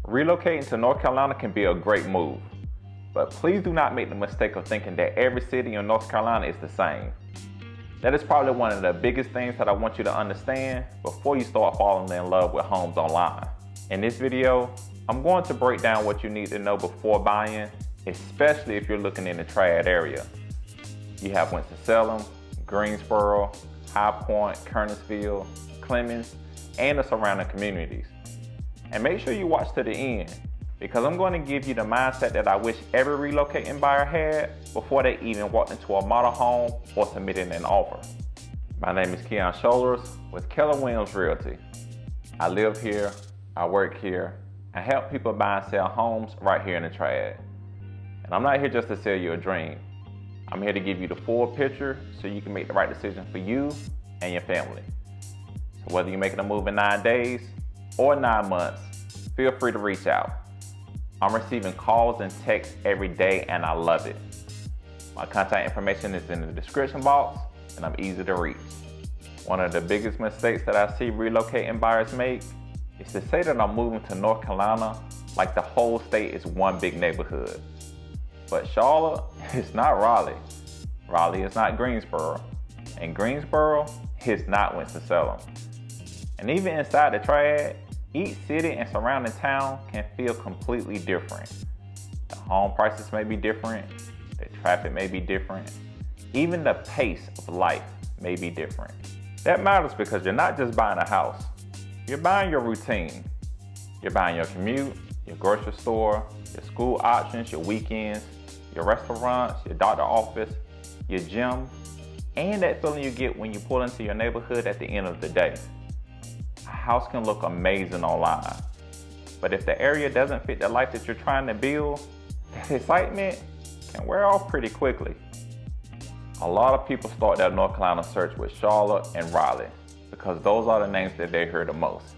Relocating to North Carolina can be a great move, but please do not make the mistake of thinking that every city in North Carolina is the same. That is probably one of the biggest things that I want you to understand before you start falling in love with homes online. In this video, I'm going to break down what you need to know before buying, especially if you're looking in the Triad area. You have Winston-Salem, Greensboro, High Point, Kernersville, Clemmons, and the surrounding communities. And make sure you watch to the end, because I'm going to give you the mindset that I wish every relocating buyer had before they even walked into a model home or submitted an offer. My name is Keon with Keller Williams Realty. I live here, I work here, and help people buy and sell homes right here in the Triad. And I'm not here just to sell you a dream. I'm here to give you the full picture so you can make the right decision for you and your family. So whether you're making a move in 9 days or 9 months, feel free to reach out. I'm receiving calls and texts every day and I love it. My contact information is in the description box and I'm easy to reach. One of the biggest mistakes that I see relocating buyers make is to say that I'm moving to North Carolina like the whole state is one big neighborhood. But Charlotte is not Raleigh. Raleigh is not Greensboro. And Greensboro is not Winston-Salem. And even inside the Triad, each city and surrounding town can feel completely different. The home prices may be different, the traffic may be different, even the pace of life may be different. That matters because you're not just buying a house, you're buying your routine. You're buying your commute, your grocery store, your school options, your weekends, your restaurants, your doctor office, your gym, and that feeling you get when you pull into your neighborhood at the end of the day. A house can look amazing online, but if the area doesn't fit the life that you're trying to build, that excitement can wear off pretty quickly. A lot of people start their North Carolina search with Charlotte and Raleigh because those are the names that they hear the most.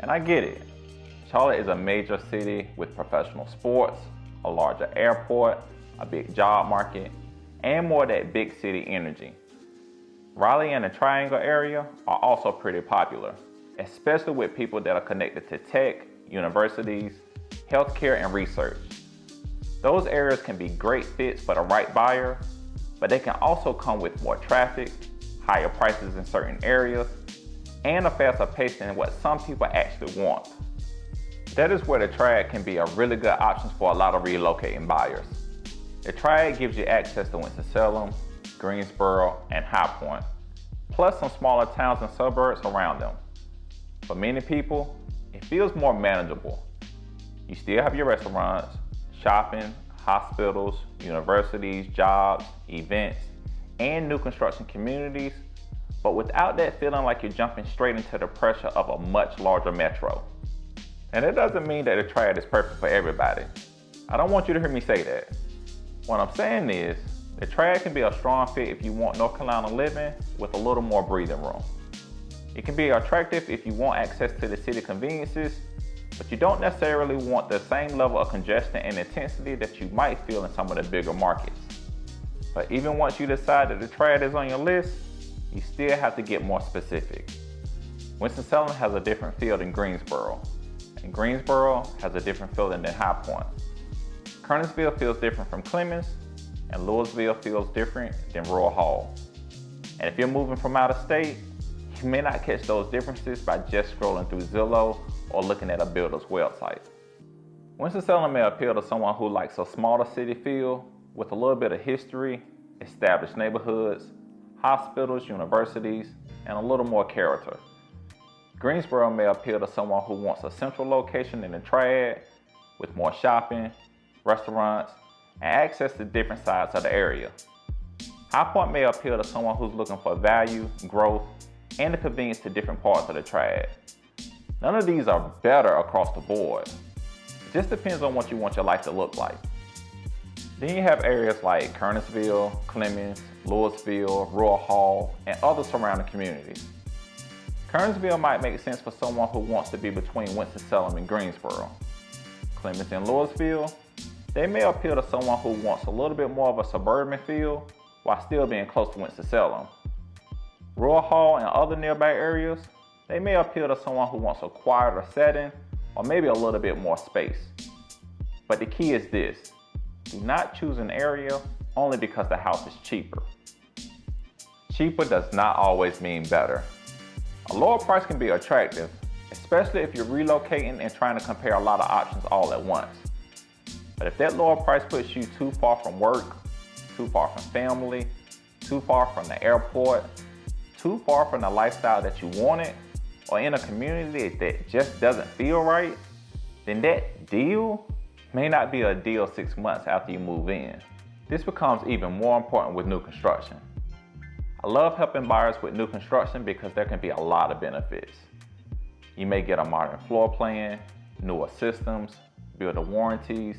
And I get it. Charlotte is a major city with professional sports, a larger airport, a big job market, and more of that big city energy. Raleigh and the Triangle area are also pretty popular, especially with people that are connected to tech, universities, healthcare, and research. Those areas can be great fits for the right buyer, but they can also come with more traffic, higher prices in certain areas, and a faster pace than what some people actually want. That is where the Triad can be a really good option for a lot of relocating buyers. The Triad gives you access to Winston-Salem, Greensboro, and High Point, plus some smaller towns and suburbs around them. For many people, it feels more manageable. You still have your restaurants, shopping, hospitals, universities, jobs, events, and new construction communities, but without that feeling like you're jumping straight into the pressure of a much larger metro. And it doesn't mean that the Triad is perfect for everybody. I don't want you to hear me say that. What I'm saying is, the Triad can be a strong fit if you want North Carolina living with a little more breathing room. It can be attractive if you want access to the city conveniences, but you don't necessarily want the same level of congestion and intensity that you might feel in some of the bigger markets. But even once you decide that the Triad is on your list, you still have to get more specific. Winston-Salem has a different feel than Greensboro, and Greensboro has a different feel than High Point. Kernersville feels different from Clemmons, and Lewisville feels different than Rural Hall. And if you're moving from out of state, you may not catch those differences by just scrolling through Zillow or looking at a builder's website. Winston-Salem may appeal to someone who likes a smaller city feel with a little bit of history, established neighborhoods, hospitals, universities, and a little more character. Greensboro may appeal to someone who wants a central location in the Triad with more shopping, restaurants, and access to different sides of the area. High Point may appeal to someone who's looking for value, growth, and the convenience to different parts of the Triad. None of these are better across the board. It just depends on what you want your life to look like. Then you have areas like Kernersville, Clemmons, Lewisville, Rural Hall, and other surrounding communities. Kernersville might make sense for someone who wants to be between Winston-Salem and Greensboro. Clemmons and Lewisville, they may appeal to someone who wants a little bit more of a suburban feel while still being close to Winston-Salem. Rural Hall and other nearby areas, they may appeal to someone who wants a quieter setting or maybe a little bit more space. But the key is this: do not choose an area only because the house is cheaper. Cheaper does not always mean better. A lower price can be attractive, especially if you're relocating and trying to compare a lot of options all at once. But if that lower price puts you too far from work, too far from family, too far from the airport, too far from the lifestyle that you wanted, or in a community that just doesn't feel right, then that deal may not be a deal 6 months after you move in. This becomes even more important with new construction. I love helping buyers with new construction because there can be a lot of benefits. You may get a modern floor plan, newer systems, builder warranties,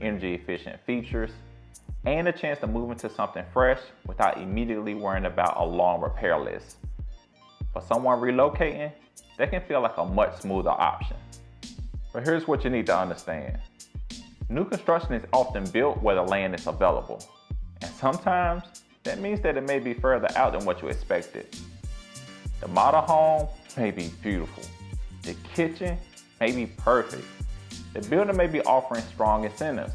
energy efficient features, and a chance to move into something fresh without immediately worrying about a long repair list. For someone relocating, that can feel like a much smoother option. But here's what you need to understand. New construction is often built where the land is available, and sometimes that means that it may be further out than what you expected. The model home may be beautiful. The kitchen may be perfect. The builder may be offering strong incentives.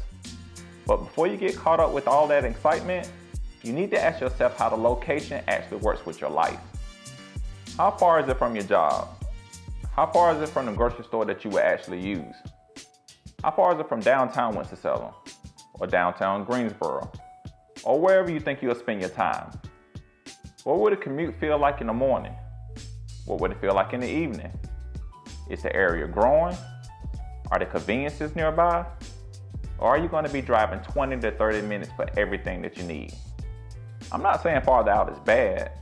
But before you get caught up with all that excitement, you need to ask yourself how the location actually works with your life. How far is it from your job? How far is it from the grocery store that you would actually use? How far is it from downtown Winston-Salem or downtown Greensboro or wherever you think you'll spend your time? What would a commute feel like in the morning? What would it feel like in the evening? Is the area growing? Are there conveniences nearby? Or are you going to be driving 20 to 30 minutes for everything that you need? I'm not saying farther out is bad.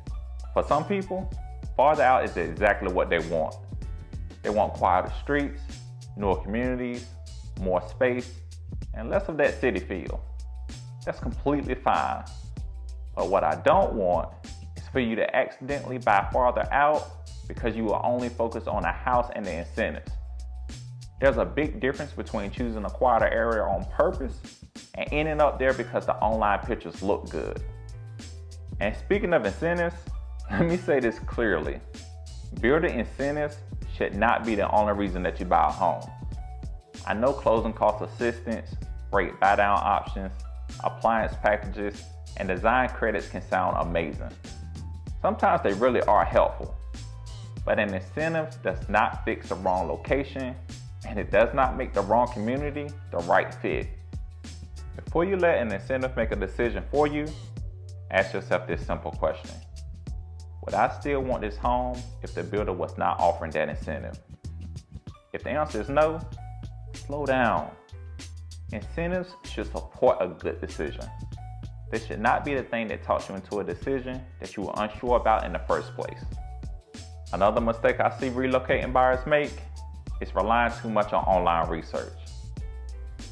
For some people, farther out is exactly what they want. They want quieter streets, newer communities, more space, and less of that city feel. That's completely fine. But what I don't want is for you to accidentally buy farther out because you are only focused on a house and the incentives. There's a big difference between choosing a quieter area on purpose and ending up there because the online pictures look good. And speaking of incentives, let me say this clearly. Builder incentives should not be the only reason that you buy a home. I know closing cost assistance, rate buy-down options, appliance packages, and design credits can sound amazing. Sometimes they really are helpful, but an incentive does not fix the wrong location, and it does not make the wrong community the right fit. Before you let an incentive make a decision for you, ask yourself this simple question. Would I still want this home if the builder was not offering that incentive? If the answer is no, slow down. Incentives should support a good decision. They should not be the thing that talks you into a decision that you were unsure about in the first place. Another mistake I see relocating buyers make is relying too much on online research.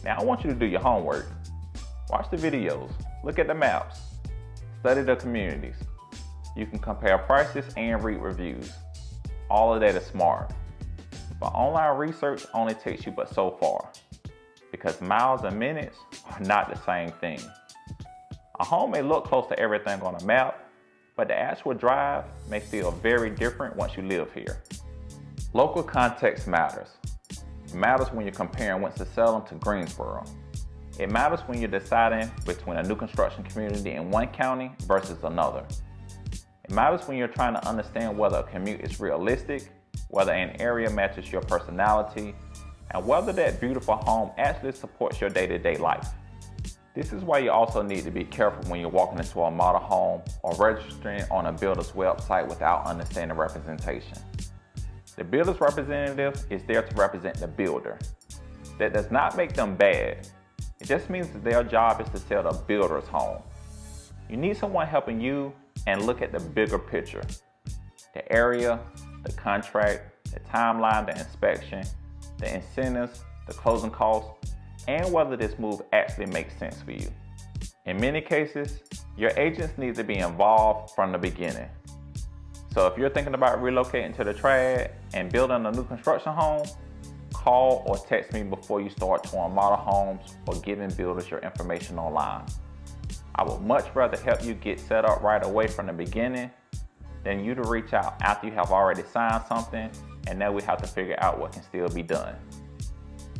Now I want you to do your homework. Watch the videos, look at the maps, study the communities. You can compare prices and read reviews. All of that is smart. But online research only takes you but so far, because miles and minutes are not the same thing. A home may look close to everything on a map, but the actual drive may feel very different once you live here. Local context matters. It matters when you're comparing Winston-Salem to Greensboro. It matters when you're deciding between a new construction community in one county versus another. It matters when you're trying to understand whether a commute is realistic, whether an area matches your personality, and whether that beautiful home actually supports your day-to-day life. This is why you also need to be careful when you're walking into a model home or registering on a builder's website without understanding representation. The builder's representative is there to represent the builder. That does not make them bad. It just means that their job is to sell the builder's home. You need someone helping you and look at the bigger picture. The area, the contract, the timeline, the inspection, the incentives, the closing costs, and whether this move actually makes sense for you. In many cases, your agents need to be involved from the beginning. So if you're thinking about relocating to the Triad and building a new construction home, call or text me before you start touring model homes or giving builders your information online. I would much rather help you get set up right away from the beginning than you to reach out after you have already signed something and now we have to figure out what can still be done.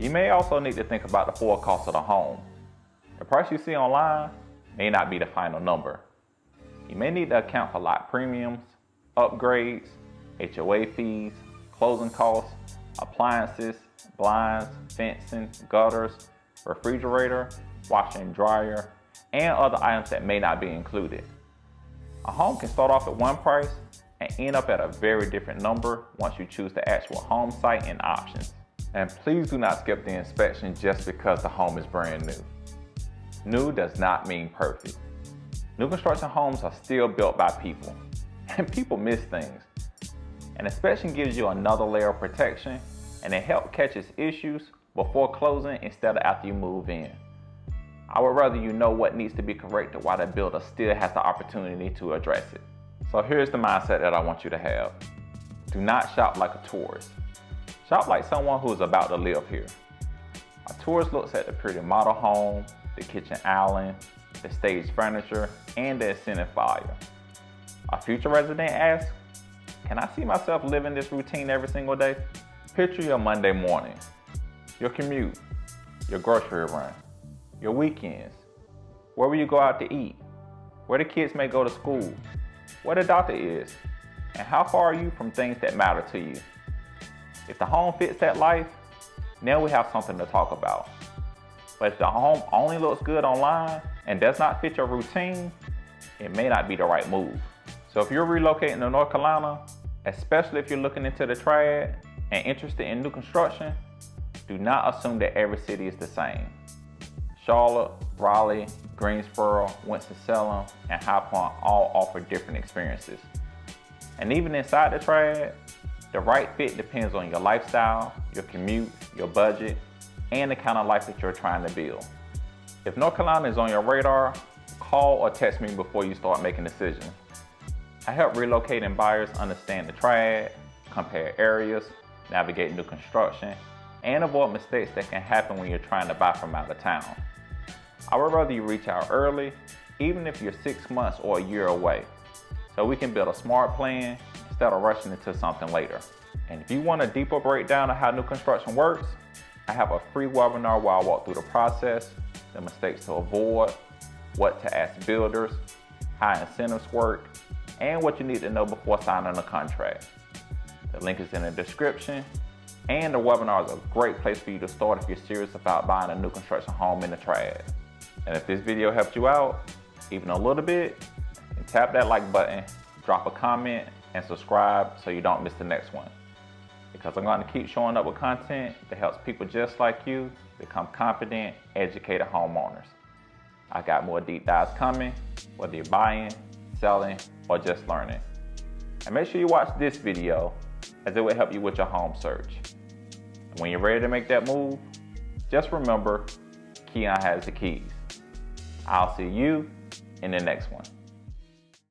You may also need to think about the full cost of the home. The price you see online may not be the final number. You may need to account for lot premiums, upgrades, HOA fees, closing costs, appliances, blinds, fencing, gutters, refrigerator, washer and dryer, and other items that may not be included. A home can start off at one price and end up at a very different number once you choose the actual home site and options. And please do not skip the inspection just because the home is brand new. New does not mean perfect. New construction homes are still built by people, and people miss things. An inspection gives you another layer of protection, and it helps catches issues before closing instead of after you move in. I would rather you know what needs to be corrected while the builder still has the opportunity to address it. So here's the mindset that I want you to have. Do not shop like a tourist. Shop like someone who is about to live here. A tourist looks at the pretty model home, the kitchen island, the staged furniture, and the ascending fire. A future resident asks, can I see myself living this routine every single day? Picture your Monday morning, your commute, your grocery run, your weekends, where will you go out to eat, where the kids may go to school, where the doctor is, and how far are you from things that matter to you. If the home fits that life, now we have something to talk about. But if the home only looks good online and does not fit your routine, it may not be the right move. So if you're relocating to North Carolina, especially if you're looking into the Triad and interested in new construction, do not assume that every city is the same. Charlotte, Raleigh, Greensboro, Winston-Salem, and High Point all offer different experiences. And even inside the Triad, the right fit depends on your lifestyle, your commute, your budget, and the kind of life that you're trying to build. If North Carolina is on your radar, call or text me before you start making decisions. I help relocating buyers understand the Triad, compare areas, navigate new construction, and avoid mistakes that can happen when you're trying to buy from out of town. I would rather you reach out early, even if you're 6 months or a year away, so we can build a smart plan instead of rushing into something later. And if you want a deeper breakdown of how new construction works, I have a free webinar where I walk through the process, the mistakes to avoid, what to ask builders, how incentives work, and what you need to know before signing a contract. The link is in the description, and the webinar is a great place for you to start if you're serious about buying a new construction home in the Triad. And if this video helped you out, even a little bit, then tap that like button, drop a comment, and subscribe so you don't miss the next one. Because I'm going to keep showing up with content that helps people just like you become confident, educated homeowners. I got more deep dives coming, whether you're buying, selling, or just learning. And make sure you watch this video, as it will help you with your home search. And when you're ready to make that move, just remember, Keon has the keys. I'll see you in the next one.